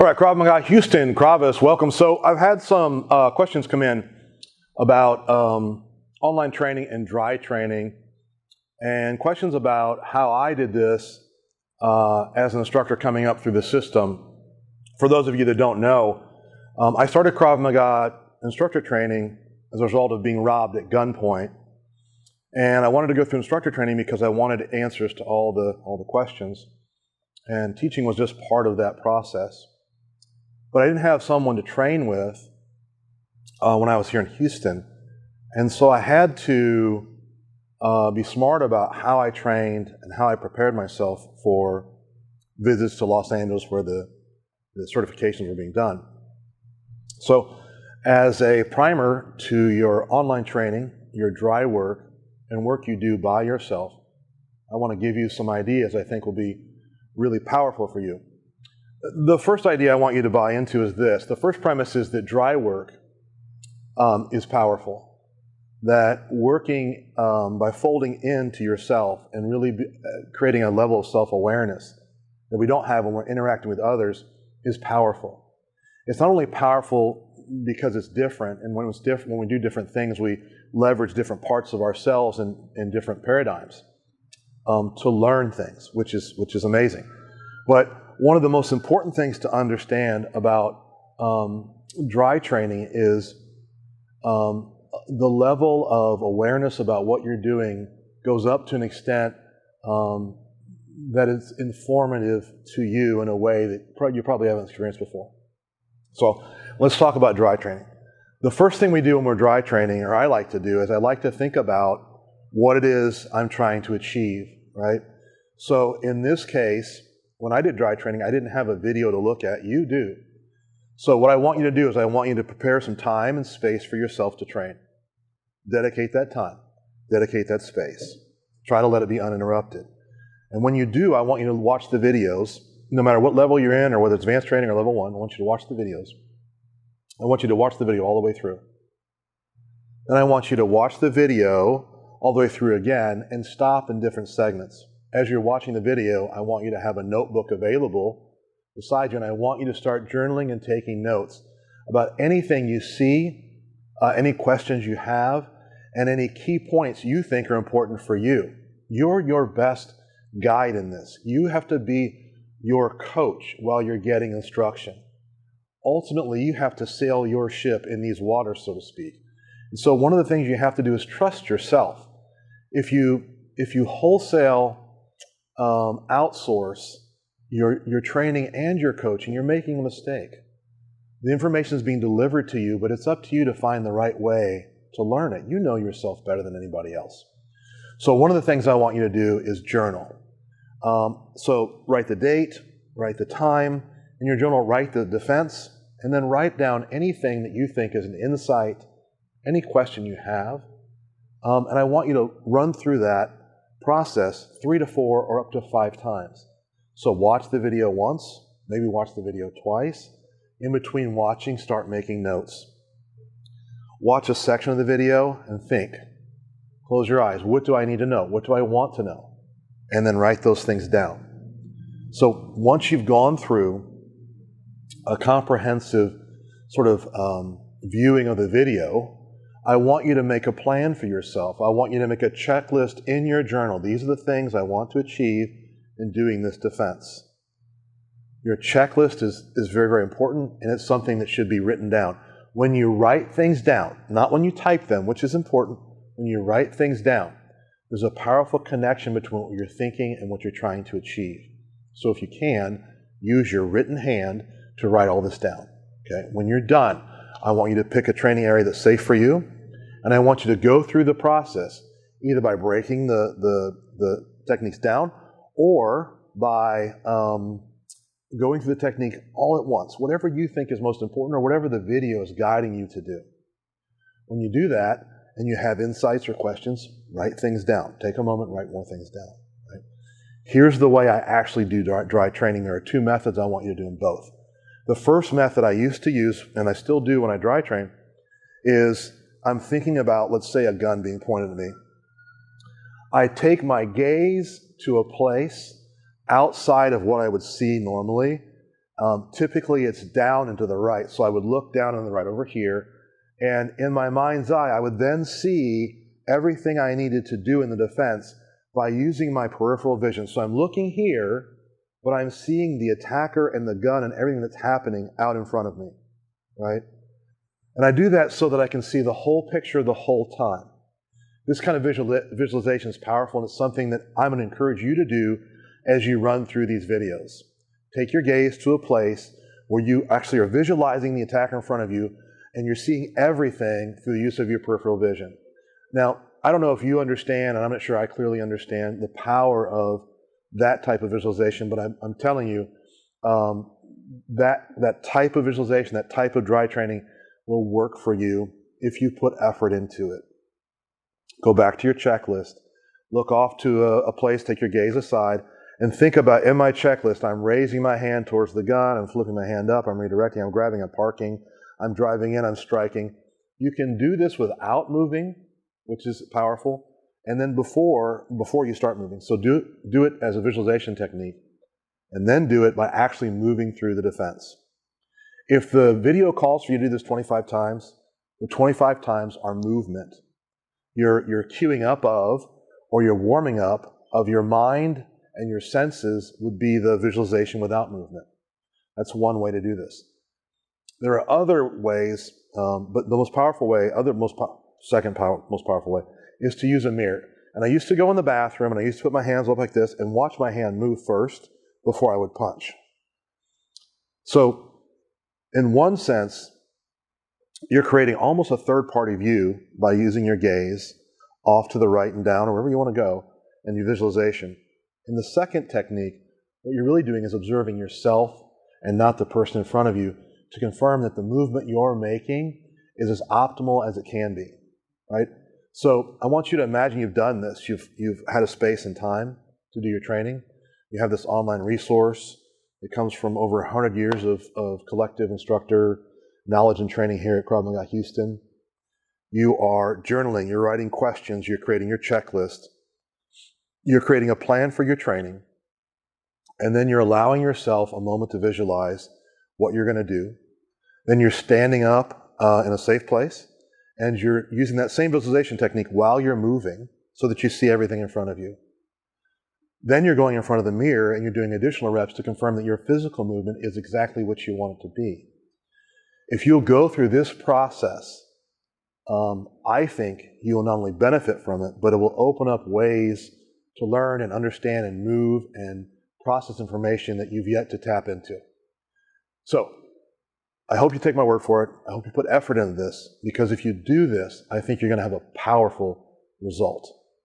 All right, Krav Maga Houston, Kravis, welcome. So I've had some questions come in about online training and dry training, and questions about how I did this as an instructor coming up through the system. For those of you that don't know, I started Krav Maga instructor training as a result of being robbed at gunpoint. And I wanted to go through instructor training because I wanted answers to all the questions. And teaching was just part of that process. But I didn't have someone to train with when I was here in Houston. And so I had to be smart about how I trained and how I prepared myself for visits to Los Angeles where the certifications were being done. So as a primer to your online training, your dry work, and work you do by yourself, I want to give you some ideas I think will be really powerful for you. The first idea I want you to buy into is this. The first premise is that dry work is powerful. That working by folding into yourself and really creating a level of self-awareness that we don't have when we're interacting with others is powerful. It's not only powerful because it's different, and when it's different, when we do different things, we leverage different parts of ourselves in different paradigms to learn things, which is amazing. But one of the most important things to understand about dry training is the level of awareness about what you're doing goes up to an extent that is informative to you in a way that you probably haven't experienced before. So let's talk about dry training. The first thing we do when we're dry training, or I like to do, is I like to think about what it is I'm trying to achieve, right? So in this case, when I did dry training, I didn't have a video to look at. You do. So what I want you to do is I want you to prepare some time and space for yourself to train. Dedicate that time. Dedicate that space. Try to let it be uninterrupted. And when you do, I want you to watch the videos, no matter what level you're in or whether it's advanced training or level 1, I want you to watch the videos. I want you to watch the video all the way through. Then I want you to watch the video all the way through again and stop in different segments. As you're watching the video, I want you to have a notebook available beside you, and I want you to start journaling and taking notes about anything you see, any questions you have, and any key points you think are important for you. You're your best guide in this. You have to be your coach while you're getting instruction. Ultimately, you have to sail your ship in these waters, so to speak. And so one of the things you have to do is trust yourself. If you wholesale outsource your training and your coaching, you're making a mistake. The information is being delivered to you, but it's up to you to find the right way to learn it. You know yourself better than anybody else. So one of the things I want you to do is journal. So write the date, write the time, in your journal write the defense, and then write down anything that you think is an insight, any question you have, and I want you to run through that process 3 to 4 or up to 5 times. So watch the video once, maybe watch the video twice. In between watching, start making notes. Watch a section of the video and think. Close your eyes. What do I need to know? What do I want to know? And then write those things down. So once you've gone through a comprehensive sort of viewing of the video, I want you to make a plan for yourself. I want you to make a checklist in your journal. These are the things I want to achieve in doing this defense. Your checklist is very, very important, and it's something that should be written down. When you write things down, not when you type them, which is important, when you write things down, there's a powerful connection between what you're thinking and what you're trying to achieve. So if you can, use your written hand to write all this down. Okay? When you're done, I want you to pick a training area that's safe for you, and I want you to go through the process, either by breaking the techniques down or by going through the technique all at once, whatever you think is most important or whatever the video is guiding you to do. When you do that and you have insights or questions, write things down. Take a moment and write more things down. Right? Here's the way I actually do dry training. There are 2 methods I want you to do in both. The first method I used to use, and I still do when I dry train, is I'm thinking about, let's say, a gun being pointed at me. I take my gaze to a place outside of what I would see normally, Typically it's down and to the right. So I would look down on the right over here, and in my mind's eye, I would then see everything I needed to do in the defense by using my peripheral vision. So I'm looking here, but I'm seeing the attacker and the gun and everything that's happening out in front of me, right? And I do that so that I can see the whole picture the whole time. This kind of visualization is powerful, and it's something that I'm going to encourage you to do as you run through these videos. Take your gaze to a place where you actually are visualizing the attacker in front of you, and you're seeing everything through the use of your peripheral vision. Now, I don't know if you understand, and I'm not sure I clearly understand the power of that type of visualization, but I'm telling you, that type of visualization, that type of dry training will work for you if you put effort into it. Go back to your checklist, look off to a place, take your gaze aside, and think about, in my checklist, I'm raising my hand towards the gun, I'm flipping my hand up, I'm redirecting, I'm grabbing, I'm parking, I'm driving in, I'm striking. You can do this without moving, which is powerful, and then before you start moving. So do it as a visualization technique, and then do it by actually moving through the defense. If the video calls for you to do this 25 times, the 25 times are movement. You're queuing up of, or you're warming up of your mind and your senses would be the visualization without movement. That's one way to do this. There are other ways, but the most powerful way, most powerful way, is to use a mirror. And I used to go in the bathroom and I used to put my hands up like this and watch my hand move first before I would punch. So, in one sense, you're creating almost a third-party view by using your gaze off to the right and down, or wherever you want to go, and your visualization. In the second technique, what you're really doing is observing yourself and not the person in front of you to confirm that the movement you're making is as optimal as it can be, right? So I want you to imagine you've done this. You've had a space and time to do your training. You have this online resource. It comes from over 100 years of collective instructor knowledge and training here at Krav Maga Houston. You are journaling, you're writing questions, you're creating your checklist, you're creating a plan for your training, and then you're allowing yourself a moment to visualize what you're going to do. Then you're standing up in a safe place, and you're using that same visualization technique while you're moving so that you see everything in front of you. Then you're going in front of the mirror and you're doing additional reps to confirm that your physical movement is exactly what you want it to be. If you'll go through this process, I think you will not only benefit from it, but it will open up ways to learn and understand and move and process information that you've yet to tap into. So, I hope you take my word for it. I hope you put effort into this, because if you do this, I think you're going to have a powerful result.